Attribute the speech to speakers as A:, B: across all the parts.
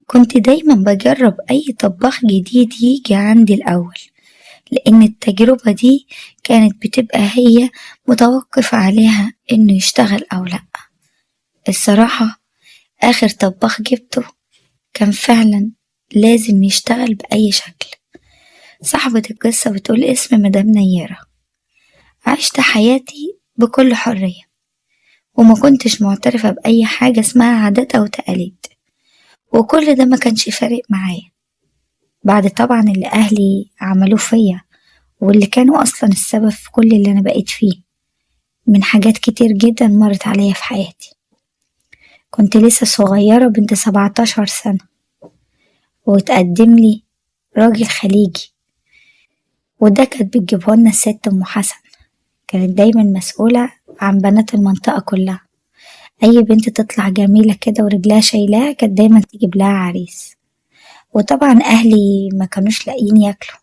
A: كنت دايما بجرب أي طباخ جديد يجي عندي الأول، لأن التجربة دي كانت بتبقى هي متوقف عليها إنه يشتغل أو لأ. الصراحة آخر طباخ جبته كان فعلا لازم يشتغل بأي شكل. صاحبة القصة بتقول اسم مدام نيرة. عشت حياتي بكل حرية وما كنتش معترفة بأي حاجة اسمها عادات أو تقاليد، وكل ده ما كانش فارق معايا بعد طبعا اللي أهلي عملوه فيا، واللي كانوا أصلا السبب في كل اللي أنا بقيت فيه من حاجات كتير جدا مرت عليا في حياتي. كنت لسه صغيرة بنت 17 سنة، وتقدم لي راجل خليجي، وده كانت بتجيبهولنا الست أم حسن. كانت دايما مسؤولة عن بنات المنطقة كلها. أي بنت تطلع جميلة كده ورجلها شايلاها كانت دايما تجيب لها عريس. وطبعا أهلي ما كانوش لاقيين ياكلوا،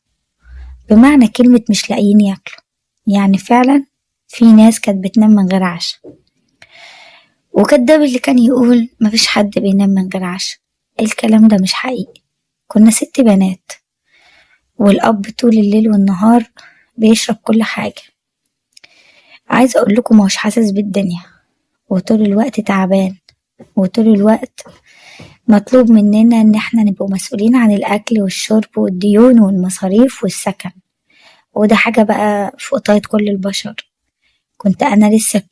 A: بمعنى كلمة مش لاقيين ياكلوا يعني فعلا في ناس كانت بتنام من غير عشاء. وكداب اللي كان يقول مفيش حد بينام من غير عشاء، الكلام ده مش حقيقي. كنا 6 بنات، والأب طول الليل والنهار بيشرب كل حاجة. عايزة أقول لكم مش حاسس بالدنيا، وطول الوقت تعبان، وطول الوقت مطلوب مننا إن احنا نبقى مسؤولين عن الأكل والشرب والديون والمصاريف والسكن، وده حاجة بقى في قطاية كل البشر. كنت أنا لسه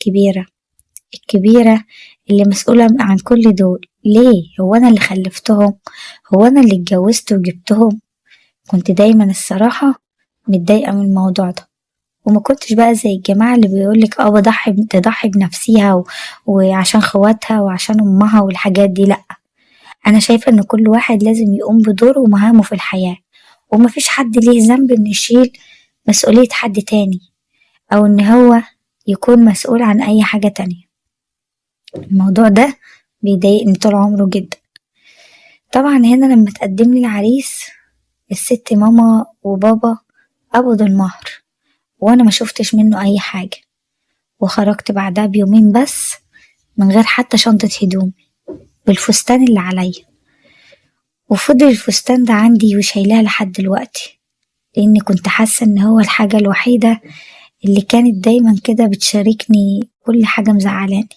A: الكبيرة اللي مسؤولة عن كل دول. ليه؟ هو أنا اللي خلفتهم؟ هو أنا اللي اتجوزت وجبتهم؟ كنت دايما الصراحة متضايقة من الموضوع ده، وما كنتش بقى زي الجماعة اللي بيقولك تضحي بنفسيها وعشان خواتها وعشان أمها والحاجات دي. لأ، أنا شايفة إن كل واحد لازم يقوم بدوره ومهامه في الحياة، ومفيش حد ليه ذنب إنه يشيل مسؤولية حد تاني، أو إن هو يكون مسؤول عن أي حاجة تانية. الموضوع ده بيضايقني طول عمره جدا. طبعا هنا لما تقدم لي العريس، الست ماما وبابا قبضوا المهر، وانا ما شفتش منه اي حاجة، وخرجت بعدها بيومين بس من غير حتى شنطة هدوم، بالفستان اللي عليا. وفضل الفستان ده عندي وشايلاه لحد دلوقتي، لاني كنت حاسة ان هو الحاجة الوحيدة اللي كانت دايما كده بتشاركني كل حاجة مزعلاني.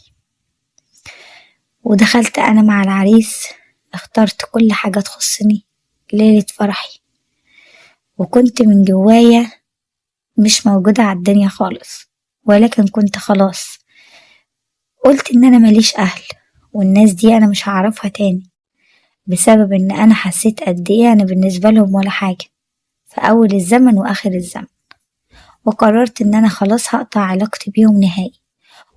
A: ودخلت انا مع العريس، اخترت كل حاجة تخصني ليلة فرحي، وكنت من جوايا مش موجودة على الدنيا خالص، ولكن كنت خلاص قلت ان انا ماليش اهل، والناس دي انا مش هعرفها تاني، بسبب ان انا حسيت قد ايه انا بالنسبة لهم ولا حاجة في اول الزمن واخر الزمن. وقررت ان انا خلاص هقطع علاقتي بيهم نهائي،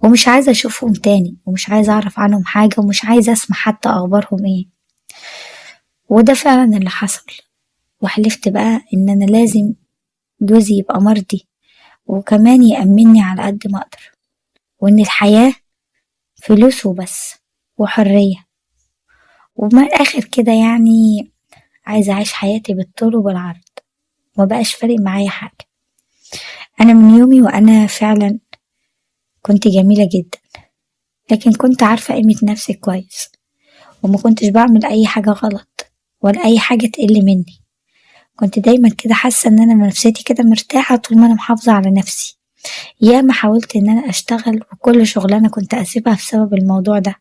A: ومش عايزة اشوفهم تاني، ومش عايزة اعرف عنهم حاجة، ومش عايزة اسمع حتى اخبارهم ايه. وده فعلا اللي حصل. وحلفت بقى ان انا لازم جوزي يبقى مرضي، وكمان يأمني على قد ما اقدر، وان الحياة فلوس وبس وحرية. ومن الآخر كده يعني عايزة أعيش حياتي بالطول وبالعرض، ومبقاش فارق معايا حاجة. أنا من يومي وأنا فعلا كنت جميلة جدا، لكن كنت عارفة قيمة نفسي كويس، وما كنتش بعمل أي حاجة غلط ولا أي حاجة تقل مني. كنت دايما كده حاسة إن أنا نفسيتي كده مرتاحة طول ما أنا محافظة على نفسي. ياما حاولت إن أنا أشتغل، وكل شغلانة كنت أسيبها بسبب الموضوع ده.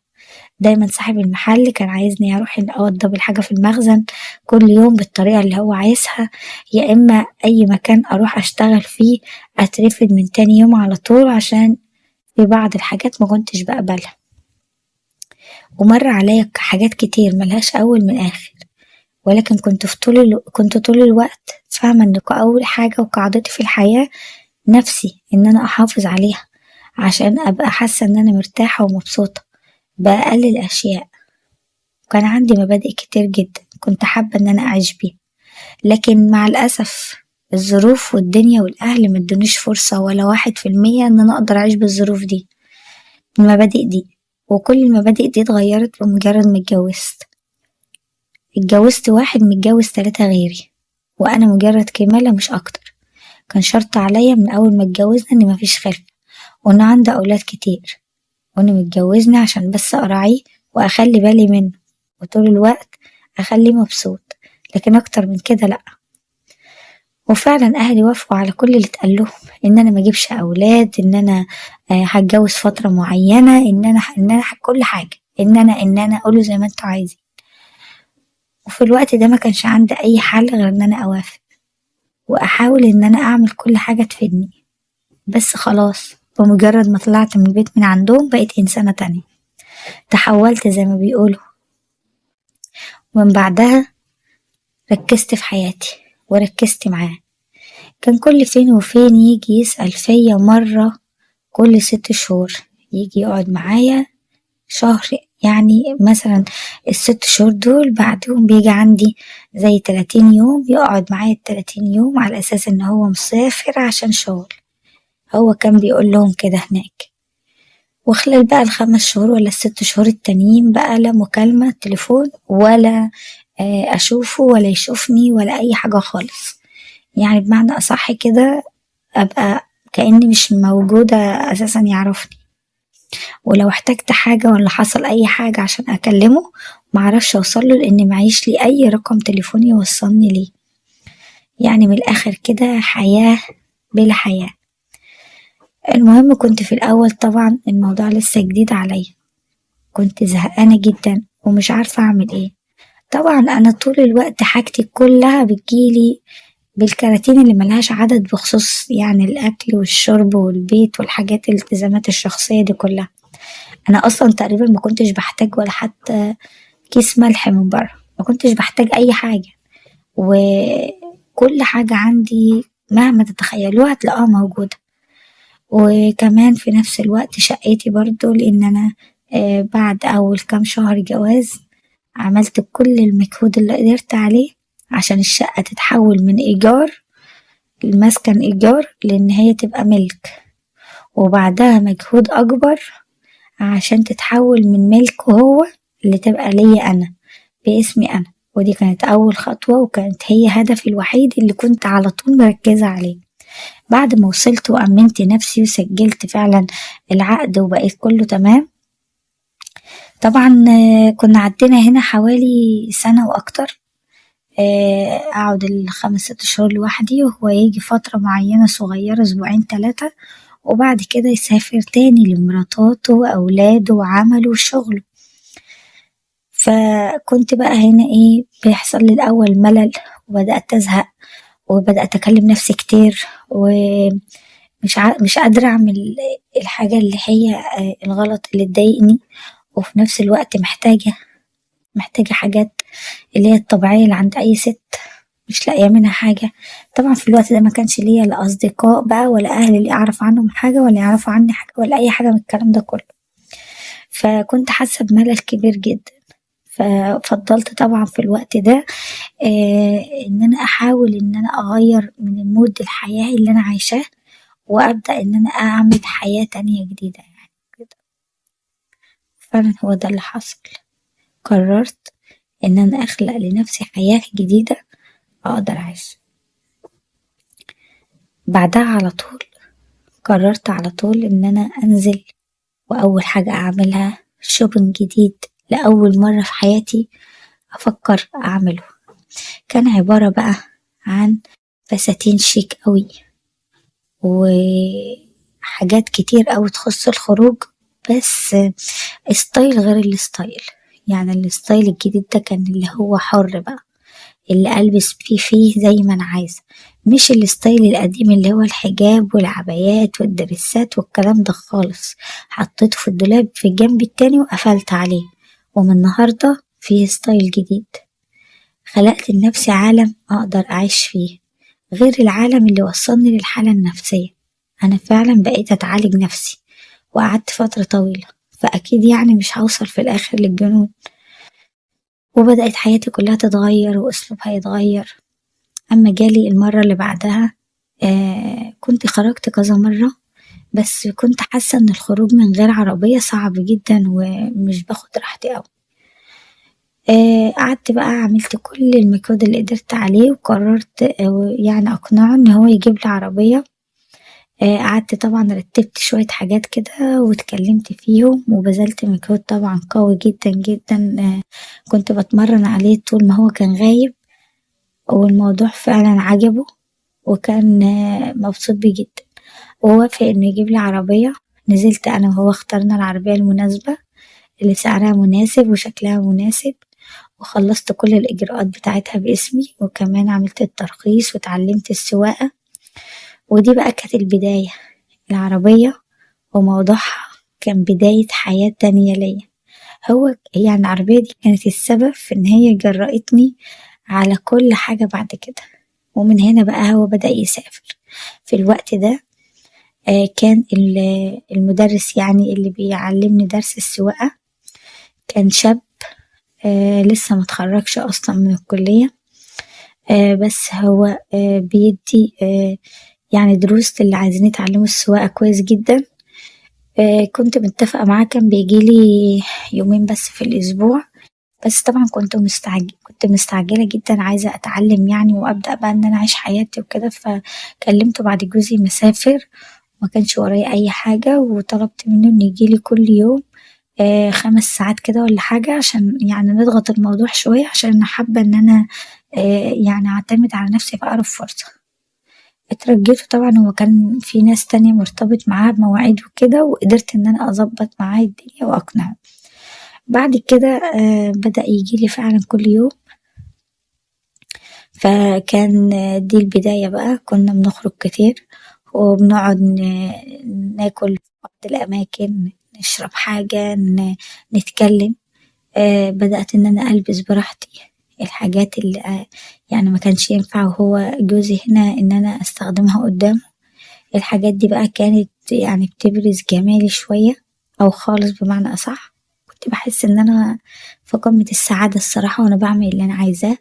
A: دايما صاحب المحل كان عايزني اروح اوضب الحاجة في المخزن كل يوم بالطريقة اللي هو عايزها، يا اما اي مكان اروح اشتغل فيه اترفد من تاني يوم على طول، عشان في بعض الحاجات ما كنتش بقبلها. ومر عليا حاجات كتير ملهاش اول من اخر، ولكن كنت طول الوقت فاهمة ان اول حاجة وقاعدتي في الحياة نفسي، ان انا احافظ عليها عشان ابقى حاسة ان انا مرتاحة ومبسوطة بأقل الاشياء. وكان عندي مبادئ كتير جدا كنت حابة ان انا اعيش بيها، لكن مع الاسف الظروف والدنيا والاهل مدونيش فرصة ولا 1% ان انا اقدر اعيش بالظروف دي، المبادئ دي. وكل المبادئ دي اتغيرت بمجرد ما اتجوزت واحد متجوز 3 غيري، وانا مجرد كمالة مش اكتر. كان شرط عليا من اول ما اتجوزنا ان مفيش خلفة، وان عندي اولاد كتير، وانه متجوزني عشان بس اراعيه واخلي بالي منه، وطول الوقت أخليه مبسوط، لكن أكتر من كده لأ. وفعلا أهلي وافقوا على كل اللي اتقال لهم، إن أنا ما أجيبش أولاد، إن أنا هتجوز فترة معينة، إن أنا كل حاجة، إن أنا أقوله زي ما انتوا عايزين. وفي الوقت ده ما كانش عندي أي حل غير إن أنا أوافق وأحاول إن أنا أعمل كل حاجة تفيدني. بس خلاص، بمجرد ما طلعت من البيت من عندهم بقيت إنسانة تانية، تحولت زي ما بيقولوا. ومن بعدها ركزت في حياتي وركزت معاه. كان كل فين وفين يجي يسأل فيا، مرة كل 6 شهور يجي يقعد معايا شهر. يعني مثلا ال6 شهور دول بعدهم بيجي عندي زي 30 يوم، يقعد معايا ال30 يوم على أساس إن هو مسافر عشان شغل. هو كان بيقول لهم كده هناك. وخلال بقى ال5 شهور ولا ال6 شهور التانيين بقى، لا مكالمة تليفون ولا أشوفه ولا يشوفني ولا أي حاجة خالص. يعني بمعنى أصح كده، أبقى كأني مش موجودة أساسا يعرفني. ولو احتجت حاجة ولا حصل أي حاجة عشان أكلمه، معرفش أوصله لأن معيش لي أي رقم تليفوني يوصلني ليه. يعني من الآخر كده حياة بلا حياة. المهم كنت في الأول طبعا الموضوع لسه جديد عليا، كنت زهقانة جدا ومش عارفة أعمل إيه. طبعا أنا طول الوقت حاجتي كلها بتجيلي بالكراتين اللي ملهاش عدد، بخصوص يعني الأكل والشرب والبيت والحاجات الالتزامات الشخصية دي كلها. أنا أصلا تقريبا ما كنتش بحتاج ولا حتى كيس ملح من بره، ما كنتش بحتاج أي حاجة. وكل حاجة عندي مهما تتخيلوها هتلاقوها موجودة. وكمان في نفس الوقت شقتي برضو، لأن أنا بعد أول كام شهر جواز عملت كل المجهود اللي قدرت عليه عشان الشقة تتحول من إيجار، المسكن إيجار، لأن هي تبقى ملك. وبعدها مجهود أكبر عشان تتحول من ملك هو اللي تبقى ليا أنا باسمي أنا. ودي كانت أول خطوة، وكانت هي هدفي الوحيد اللي كنت على طول مركزة عليه. بعد ما وصلت وأمنت نفسي وسجلت فعلا العقد وبقيت كله تمام، طبعا كنا عدينا هنا حوالي سنة وأكتر. أقعد ال5 6 شهور لوحدي، وهو يجي فترة معينة صغيرة أسبوعين 3، وبعد كده يسافر تاني لمراتاته وأولاده وعمله وشغله. فكنت بقى هنا إيه بيحصل لي الأول ملل، وبدأت أزهق، وبدأت أكلم نفسي كتير، مش قادرة أعمل الحاجة اللي هي الغلط اللي تضايقني. وفي نفس الوقت محتاجة حاجات اللي هي الطبيعية اللي عند أي ست، مش لاقية منها حاجة. طبعا في الوقت ده ما كانش ليا لا أصدقاء بقى ولا أهل اللي أعرف عنهم حاجة ولا يعرفوا عني حاجة ولا أي حاجة من الكلام ده كله. فكنت حاسة بملل كبير جدا. ففضلت طبعا في الوقت ده إن أنا أحاول إن أنا أغير من المود الحياة اللي أنا عايشاه، وأبدأ إن أنا أعمل حياة تانية جديدة يعني كده. فعلا هو ده اللي حصل. قررت إن أنا أخلق لنفسي حياة جديدة أقدر أعيش. بعدها على طول قررت على طول إن أنا أنزل، وأول حاجة أعملها شوبينج جديد لأول مرة في حياتي أفكر أعمله. كان عبارة بقى عن فساتين شيك قوي وحاجات كتير أوي تخص الخروج، بس ستايل غير الستايل. يعني الستايل الجديد ده كان اللي هو حر بقى، اللي ألبس فيه زي ما أنا عايزة، مش الستايل القديم اللي هو الحجاب والعبايات والدرسات والكلام ده خالص. حطيته في الدولاب في الجنب التاني وقفلت عليه. ومن النهاردة فيه ستايل جديد، خلقت لنفسي عالم أقدر أعيش فيه غير العالم اللي وصلني للحالة النفسية. أنا فعلا بقيت أتعالج نفسي، وقعدت فترة طويلة، فأكيد يعني مش هوصل في الآخر للجنون. وبدأت حياتي كلها تتغير وأسلوبها يتغير. أما جالي المرة اللي بعدها كنت خرجت كذا مرة، بس كنت حاسة إن الخروج من غير عربية صعب جدا ومش باخد راحتي أوي. قعدت بقى عملت كل المجهود اللي قدرت عليه، وقررت يعني أقنعه إن هو يجيب لي عربية قعدت طبعا رتبت شوية حاجات كده واتكلمت فيهم وبذلت مجهود طبعا قوي جدا جدا. كنت بتمرن عليه طول ما هو كان غايب، والموضوع فعلا عجبه وكان مبسوط بيه جدا، ووافق انه يجيب لي عربية. نزلت انا وهو اخترنا العربية المناسبة اللي سعرها مناسب وشكلها مناسب، وخلصت كل الإجراءات بتاعتها باسمي، وكمان عملت الترخيص وتعلمت السواقة. ودي بقى كانت البداية، العربية وموضوعها كان بداية حياة تانية ليا. يعني العربية دي كانت السبب في إن هي جرأتني على كل حاجة بعد كده. ومن هنا بقى هو بدأ يسافر. في الوقت ده كان المدرس يعني اللي بيعلمني درس السواقة كان شاب لسه متخرجش أصلا من الكلية. بس هو بيدي يعني دروس للي عايزين يتعلموا السواقة كويس جدا. كنت متفقة معاه، كان بيجيلي يومين بس في الأسبوع. بس طبعا كنت مستعجلة جدا، عايزة أتعلم يعني وأبدأ بقى إن أنا أعيش حياتي وكده. فكلمته بعد جوزي مسافر، ما كانش ورايا أي حاجة، وطلبت منه إنه يجيلي كل يوم 5 ساعات كده ولا حاجة، عشان يعني نضغط الموضوع شوية، عشان أنا حابة إن أنا يعني أعتمد على نفسي في أقرب فرصة. اترجيته طبعا، هو كان في ناس تانية مرتبط معاها بمواعيد وكده، وقدرت إن أنا أظبط معاه الدنيا وأقنعه. بعد كده بدأ يجيلي فعلا كل يوم. فكان دي البداية بقى، كنا بنخرج كتير وبنقعد ناكل في بعض الأماكن، نشرب حاجة، نتكلم. بدأت إن أنا ألبس براحتي الحاجات اللي يعني ما كانش ينفع وهو جوزي هنا إن أنا أستخدمها قدامه. الحاجات دي بقى كانت يعني بتبرز جمالي شوية، أو خالص بمعنى أصح. كنت بحس إن أنا في قمة السعادة الصراحة وأنا بعمل اللي أنا عايزاه.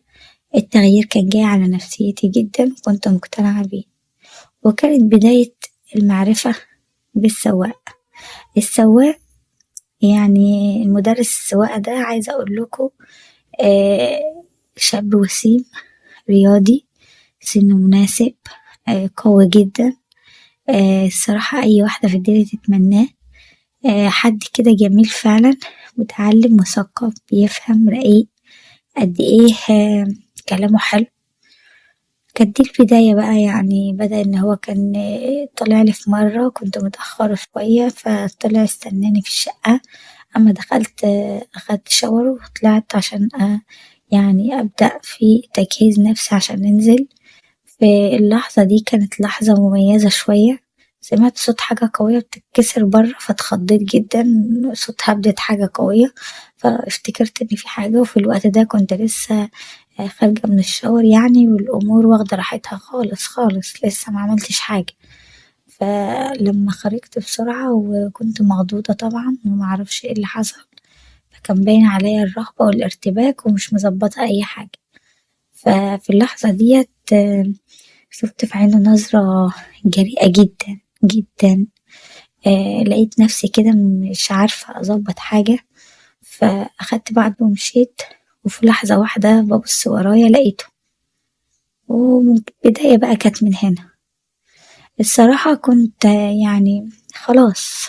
A: التغيير كان جاي على نفسيتي جدا وكنت مقتنعة بيه. وكانت بداية المعرفة بالسواق. السواق يعني المدرس السواقة ده، عايزة أقول لكم شاب وسيم رياضي، سنه مناسب، قوي جدا. الصراحة أي واحدة في الدنيا تتمناه. حد كده جميل فعلا، متعلم مثقف بيفهم رقيق قد ايه. كلامه حلو. كانت دي البداية بقى، يعني بدأ ان هو كان طلع لي في مرة كنت متأخرة شوية، فطلع استناني في الشقة. اما دخلت اخدت شاور وطلعت عشان يعني أبدأ في تجهيز نفسي عشان ننزل. في اللحظة دي كانت لحظة مميزة شوية. سمعت صوت حاجة قوية بتتكسر برا، فاتخضيت جدا. صوت هبدة حاجة قوية، فافتكرت ان في حاجة. وفي الوقت ده كنت لسه خارجة من الشاور يعني، والأمور واخدة راحتها خالص خالص، لسه ما عملتش حاجة. فلما خرجت بسرعة وكنت مخضوضة طبعا ومعرفش ايه اللي حصل، فكان باين عليا الرهبة والارتباك ومش مظبطة أي حاجة. ففي اللحظة ديت شفت في عينه نظرة جريئة جدا جدا. لقيت نفسي كده مش عارفة أظبط حاجة، فأخدت بعض ومشيت. وفي لحظة واحدة ببص ورايا لقيته. والبداية بقى كانت من هنا. الصراحة كنت يعني خلاص،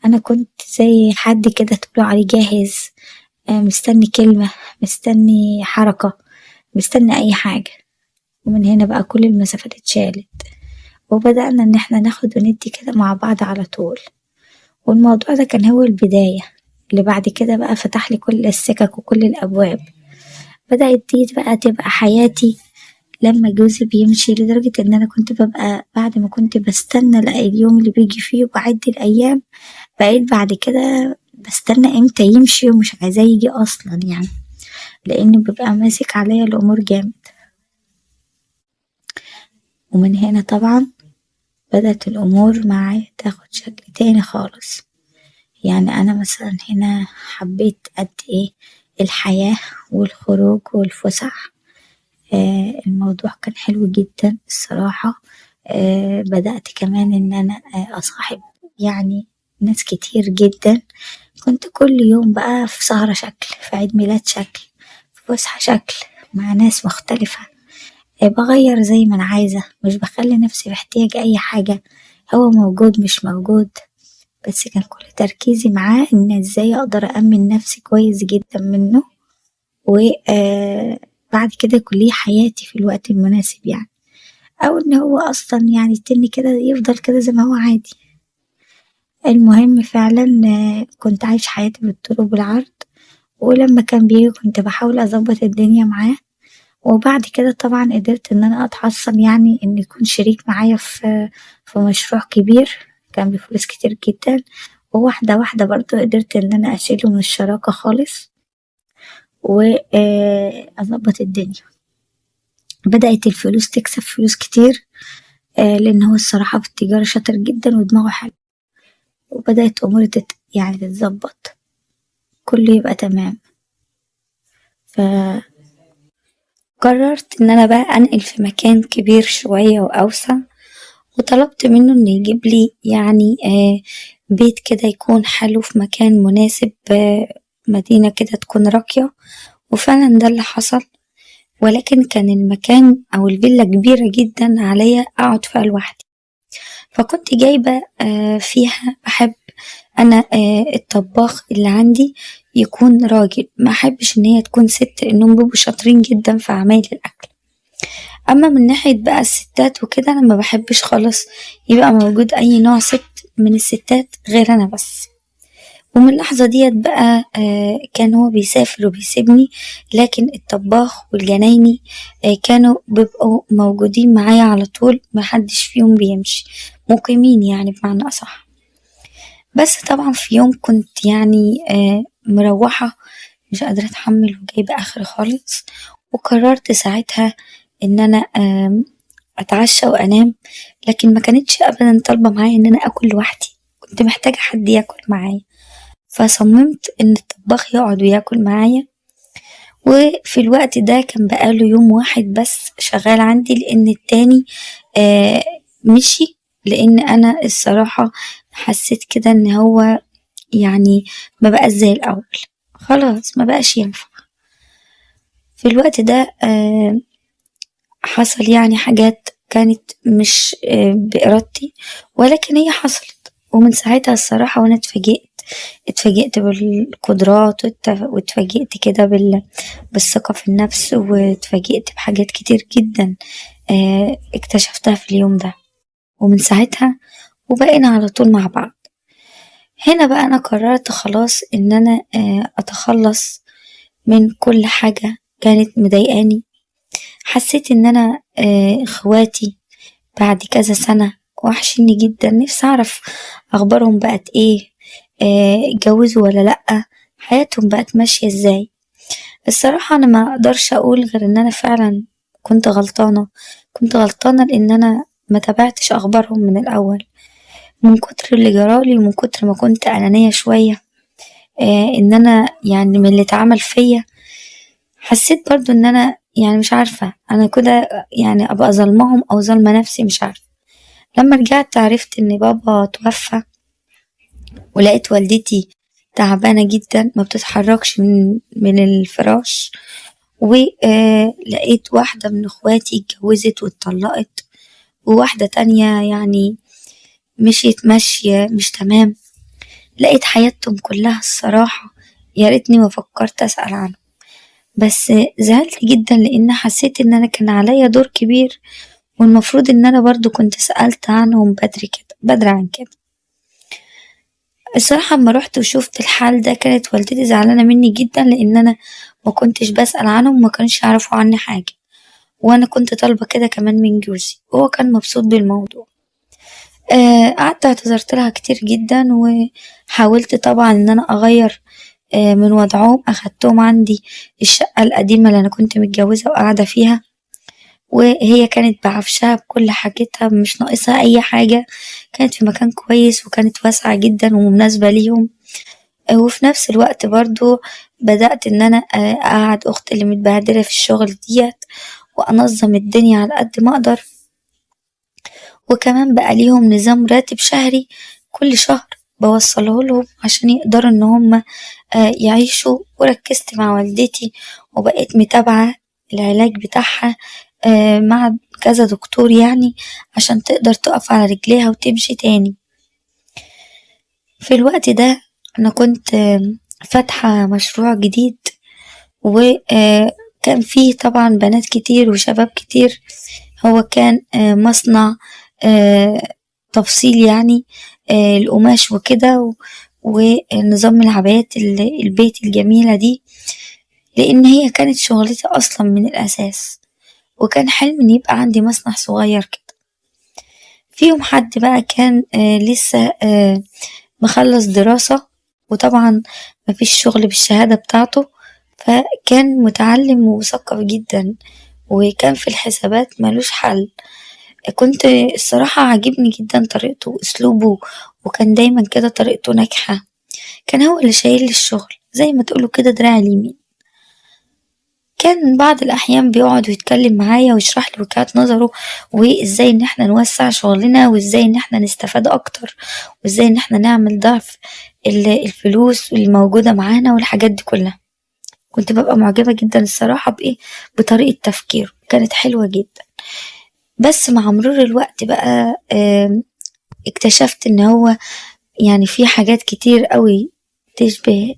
A: أنا كنت زي حد كده تقولوا عليه جاهز، مستني كلمة، مستني حركة، مستني أي حاجة. ومن هنا بقى كل المسافات اتشالت، وبدأنا إن احنا ناخد وندي كده مع بعض على طول. والموضوع ده كان هو البداية اللي بعد كده بقى فتح لي كل السكك وكل الأبواب. بدأت دي بقى تبقى حياتي لما جوزي بيمشي، لدرجة إن أنا كنت ببقى بعد ما كنت بستنى اليوم اللي بيجي فيه وبعد الأيام، بقيت بعد كده بستنى إمتى يمشي ومش عايزاه يجي أصلا يعني، لأنه بيبقى ماسك عليا الأمور جامد. ومن هنا طبعا بدأت الأمور معايا تاخد شكل تاني خالص. يعني أنا مثلا هنا حبيت قد إيه الحياة والخروج والفسح. الموضوع كان حلو جدا الصراحة. بدأت كمان إن أنا أصاحب يعني ناس كتير جدا. كنت كل يوم بقى في سهرة شكل، في عيد ميلاد شكل، في فسحة شكل، مع ناس مختلفة. بغير زي ما أنا عايزة، مش بخلي نفسي في احتياج أي حاجة. هو موجود مش موجود، بس كان كل تركيزي معاه إن إزاي أقدر أأمن نفسي كويس جدا منه، وبعد كده يكون ليه حياتي في الوقت المناسب يعني، أو إن هو أصلا يعني التاني كده يفضل كده زي ما هو عادي. المهم فعلا كنت عايشة حياتي بالطول وبالعرض، ولما كان بيجي كنت بحاول أظبط الدنيا معاه، وبعد كده طبعا قدرت إن أنا أتحصن يعني إن يكون شريك معايا في مشروع كبير كان بفلوس كتير جدا، وواحدة واحدة برضه قدرت إن أنا أشيله من الشراكة خالص وأظبط الدنيا. بدأت الفلوس تكسب فلوس كتير، لأن هو الصراحة في التجارة شاطر جدا ودماغه حلو، وبدأت أموري يعني تتظبط، كله يبقى تمام. فقررت إن أنا بقى أنقل في مكان كبير شوية وأوسع، وطلبت منه إنه يجيب لي يعني بيت كده يكون حلو في مكان مناسب، مدينة كده تكون راقية، وفعلا ده اللي حصل. ولكن كان المكان أو الفيلا كبيرة جدا عليا أقعد فيها لوحدي، فكنت جايبة فيها بحب أنا الطباخ اللي عندي يكون راجل، ما أحبش إن هي تكون ست لأنهم بيبقوا شاطرين جدا في عمايل الأكل. أما من ناحية بقى الستات وكده أنا ما بحبش خالص يبقى موجود أي نوع ست من الستات غير أنا بس. ومن اللحظة ديت بقى كان هو بيسافر وبيسيبني، لكن الطباخ والجنايني كانوا بيبقوا موجودين معايا على طول، محدش فيهم بيمشي، مقيمين يعني بمعنى أصح. بس طبعا في يوم كنت يعني مروحة مش قادرة أتحمل وجايبة آخري خالص، وقررت ساعتها إن أنا أتعشى وأنام، لكن ما كانتش أبدا طالبة معايا إن أنا أكل لوحدي، كنت محتاجة حد ياكل معايا، فصممت إن الطباخ يقعد وياكل معايا. وفي الوقت ده كان بقاله يوم واحد بس شغال عندي، لأن التاني مشي، لأن أنا الصراحة حسيت كده إن هو يعني ما بقاش زي الأول، خلاص ما بقاش ينفع. في الوقت ده حصل يعني حاجات كانت مش بإرادتي، ولكن هي حصلت، ومن ساعتها الصراحة وأنا اتفاجئت بالقدرات، واتفاجئت كده بالثقة في النفس، واتفاجئت بحاجات كتير جدا اكتشفتها في اليوم ده، ومن ساعتها وبقينا على طول مع بعض. هنا بقى أنا قررت خلاص إن أنا أتخلص من كل حاجة كانت مضايقاني. حسيت إن أنا إخواتي بعد كذا سنة وحشني جدا، نفسي أعرف أخبارهم بقت إيه، اتجوزوا ولا لأ، حياتهم بقت ماشية إزاي. الصراحة أنا ما أقدرش أقول غير إن أنا فعلا كنت غلطانة لأن أنا ما تابعتش أخبارهم من الأول، من كتر اللي جرالي ومن كتر ما كنت أنانية شوية، إن أنا يعني من اللي اتعمل فيا حسيت برضو إن أنا يعني مش عارفة أنا كده يعني أبقى ظلمهم أو ظلمة نفسي، مش عارفة. لما رجعت عرفت إن بابا توفى، ولقيت والدتي تعبانة جدا ما بتتحركش من الفراش، ولقيت واحدة من اخواتي اتجوزت واتطلقت، وواحدة تانية يعني مشيت ماشية مش تمام. لقيت حياتهم كلها الصراحة يا ريتني ما فكرت أسأل عنهم، بس زعلت جدا لأن حسيت إن أنا كان عليا دور كبير، والمفروض إن أنا برضو كنت سألت عنهم بدري عن كده. الصراحة أما رحت وشوفت الحال ده كانت والدتي زعلانة مني جدا، لأن أنا ما كنتش بسأل عنهم وما كانش يعرفوا عني حاجة، وأنا كنت طالبة كده كمان من جوزي، وهو كان مبسوط بالموضوع. قعدت اعتذرت لها كتير جدا، وحاولت طبعا إن أنا أغير من وضعهم. أخدتهم عندي الشقة القديمة اللي أنا كنت متجوزة وقاعدة فيها، وهي كانت بعفشها بكل حاجتها مش ناقصها أي حاجة، كانت في مكان كويس وكانت واسعة جدا ومناسبة ليهم. وفي نفس الوقت برضو بدأت إن أنا أقعد أختي اللي متبهدلة في الشغل ديت، وأنظم الدنيا على قد ما أقدر. وكمان بقى ليهم نظام راتب شهري كل شهر بوصله لهم عشان يقدروا إن هم يعيشوا. وركزت مع والدتي وبقيت متابعة العلاج بتاعها مع كذا دكتور يعني عشان تقدر تقف على رجليها وتمشي تاني. في الوقت ده أنا كنت فاتحة مشروع جديد، وكان فيه طبعا بنات كتير وشباب كتير. هو كان مصنع تفصيل يعني القماش وكده، ونظام العبايات البيت الجميلة دي، لأن هي كانت شغلتي أصلا من الأساس، وكان حلمي إن يبقى عندي مصنع صغير كده. في يوم حد بقى كان لسه مخلص دراسة، وطبعا مفيش شغل بالشهادة بتاعته، فكان متعلم ومثقف جدا، وكان في الحسابات ملوش حل. كنت الصراحة عاجبني جدا طريقته وأسلوبه، وكان دايما كده طريقته ناجحة. كان هو اللي شايل الشغل زي ما تقولوا كده دراع اليمين. كان بعض الأحيان بيقعد ويتكلم معايا ويشرح لي وجهات نظره، وإزاي إن احنا نوسع شغلنا، وإزاي إن احنا نستفاد أكتر، وإزاي إن احنا نعمل ضعف الفلوس اللي موجودة معانا والحاجات دي كلها. كنت ببقى معجبة جدا الصراحة بطريقة تفكيره، كانت حلوة جدا. بس مع مرور الوقت بقى اكتشفت إن هو يعني في حاجات كتير قوي تشبه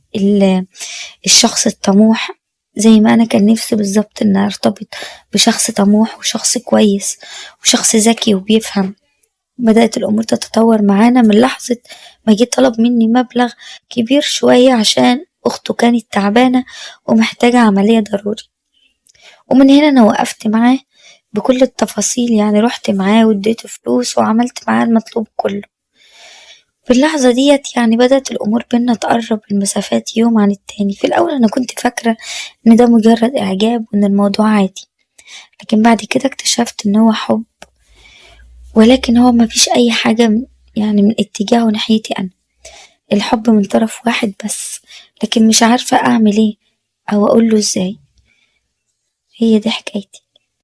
A: الشخص الطموح، زي ما أنا كان نفسي بالظبط إن أرتبط بشخص طموح وشخص كويس وشخص ذكي وبيفهم. بدأت الأمور تتطور معانا من لحظة ما جه طلب مني مبلغ كبير شوية عشان أخته كانت تعبانة ومحتاجة عملية ضروري، ومن هنا أنا وقفت معاه بكل التفاصيل، يعني رحت معاه واديته فلوس وعملت معاه المطلوب كله. في اللحظة ديت يعني بدأت الأمور بينا تقرب المسافات يوم عن التاني. في الأول أنا كنت فاكرة إن ده مجرد إعجاب وإن الموضوع عادي، لكن بعد كده اكتشفت إن هو حب، ولكن هو مفيش أي حاجة يعني من اتجاهه ناحيتي أنا. الحب من طرف واحد بس، لكن مش عارفة أعمل إيه أو أقوله إزاي. هي دي حكايتي.